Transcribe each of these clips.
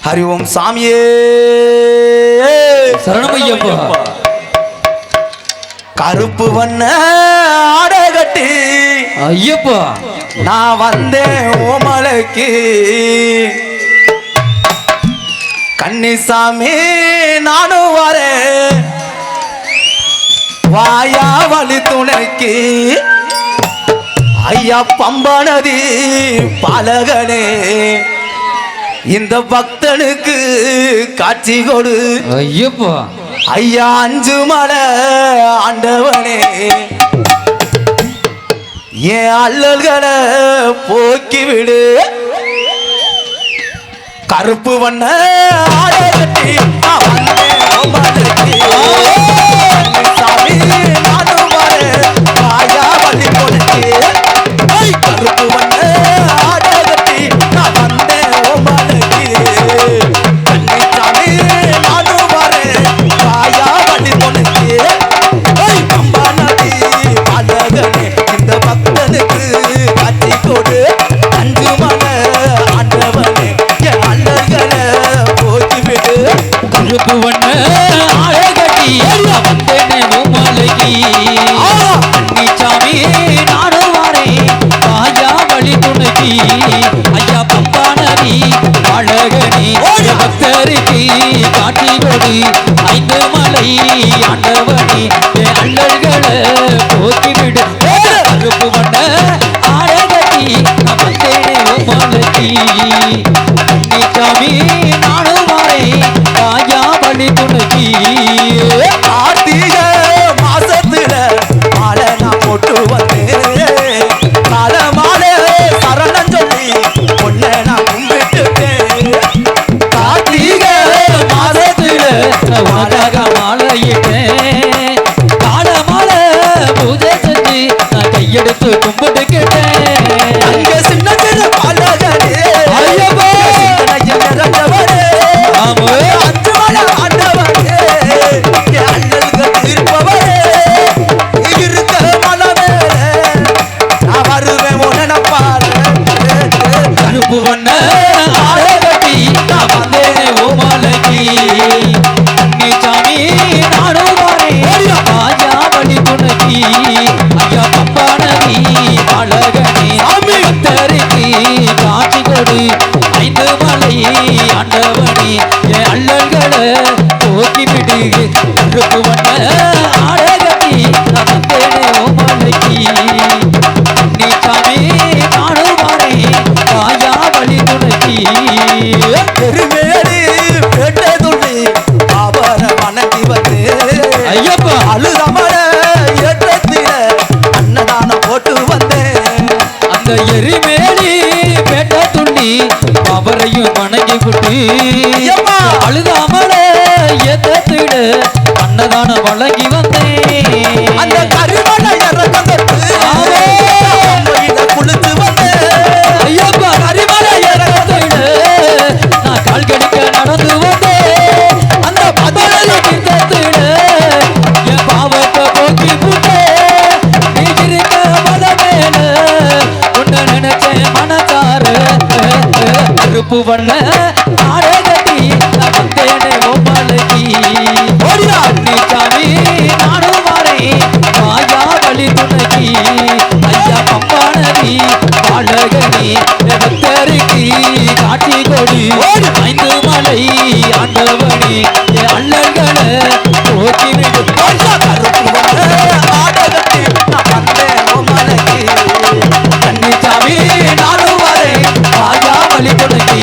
ஹரி ஓம் சாமியே சரணமையப்பா. கருப்பு வண்ண ஆடை கட்டி ஐயப்பா நான் வந்தேன் ஓமலைக்கு. கன்னிசாமி நானும் வரேன் வாயா வழி துணைக்கு. ஐயா பம்பா நதி பாலகனே இந்த பக்தனுக்கு காட்சி கொடு. ஐயப்பா ஐயா அஞ்சு மலை ஆண்டவனே என் அல்லல்களை போக்கி விடு. கருப்பு வண்ண ஆடை கட்டி நான் வந்தேன் ஓமலைக்கு. சாமி நானும் வரேன் வாயா வழி துணைக்கு. கருப்பு வண்ண ஆடை கட்டி நான் வந்தேன் ஓமலைக்கு. கன்னிசாமி நானும் வரேன் வாயா வழி துணைக்கு. பம்பா நதி பாலகனே இந்த பக்தனுக்கு காட்சி கொடு. அஞ்சு மலை ஆண்டவனே என் அல்லல்களை போக்கி விடு. கருப்பு வண்ண ஆடை கட்டி வந்தேனே ஓமலைக்கு. கன்னிசாமி நானும் வரேன் வாயா வழி துணைக்கு. ஐயா பம்பா நதி அழகனே பக்தருக்கு காட்சி கொடு. ஐந்து மலை ஆண்டவனே என் அல்லல்களை போக்கிவிடு. கருப்பு வண்ண ஆடை கட்டி வந்தேனே ஓமலைக்கு. கன்னிசாமி நானும் வரேன் வாயா வழி துணைக்கு. கார்த்திகை மாசத்துல மாலை நான் போட்டு வந்தேன். கால மாலை சரணம் சொல்லி பொண்ணை நான் கும்பிட்டுட்டேன். கார்த்திகை மாசத்துல உனக்காக மாலையிட்டேன். கால மாலை பூஜை செஞ்சு நான் கையெடுத்து கும்பிட்டு கேட்டேன். அங்க சின்ன சின்ன பாலகனே ஐயப்பா. சிந்தனையில் நிறைஞ்சவனே ஆமா. அஞ்சு மலை ஆண்டவனே என் அல்லல்கள் தீர்ப்பவனே. இருக்க மலை மேலே நான் வருவேன் உன் நினைப்பால. கருப்பு வண்ண ஆடை கட்டி நான் வந்தேனே ஓமலைக்கு. கன்னிசாமி நானும் வரேன் வாயா வழி துணைக்கு. ஐயா பம்பா நதி அழகனே பக்தருக்கு காட்சி கொடு. ஐந்து மலை ஆண்டவனே என் அல்லல்களை போக்கி விடு. கருப்பு வண்ண ஆடை கட்டி நான் வந்தேனே ஓமலைக்கு. கன்னிசாமி நானும் வரேன் வாயா வழி துணைக்கு. பெருமேடி பேட்டை துள்ளி அவர வணங்கி வந்து ஐயப்பா அழுதமர ஏற்றத்தில அன்னதானம் போட்டு வந்தேன். அந்த எரிமேலி பேட்ட துள்ளி அவரையும் வணங்கி விட்டு ஐயப்பா. அழுதாமல ஏத்திட அன்னதான வழங்கி வந்தேன். அந்த கருவடை இறக்கம் தொட்டு ஆமே. அம்மையில குளித்து வந்தேன். ஐயப்பா கரிமலை இறக்கத்திட நான் கால் கடிக்க நடந்து வந்தேன். அந்த பதினெட்டு தீர்த்தத்திட என் பாவத்தை போக்கி புட்டேன். நீ இருக்க மலை மேல உன்னை நினைச்சேன் மனசார. கருப்பு வண்ண ஆடை கட்டி நான் வந்தேனே ஓமலைக்கு. கன்னிசாமி நானும் வரேன் வாயா வழி துணைக்கு. ஐயா பம்பா நதி அழகனே பக்தருக்கு காட்சி கொடு. ஐந்து மலை ஆண்டவனே என் அல்லல்களை போக்கி விடு. கருப்பு வண்ண ஆடகத்தி நான் வந்தேன் ஓமலைக்கு. கன்னிசாமி நானும் வரேன் வாயா வழி துணைக்கு.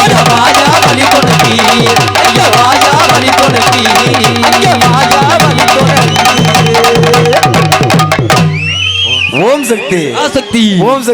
ஐயா வாயா வழி துணைக்கு. ஐயா வாயா வழி துணைக்கு. ஐயா வாயா வழி துணைக்கு. ஓம் சக்தி ஆசக்தி ஓம் சக்தி.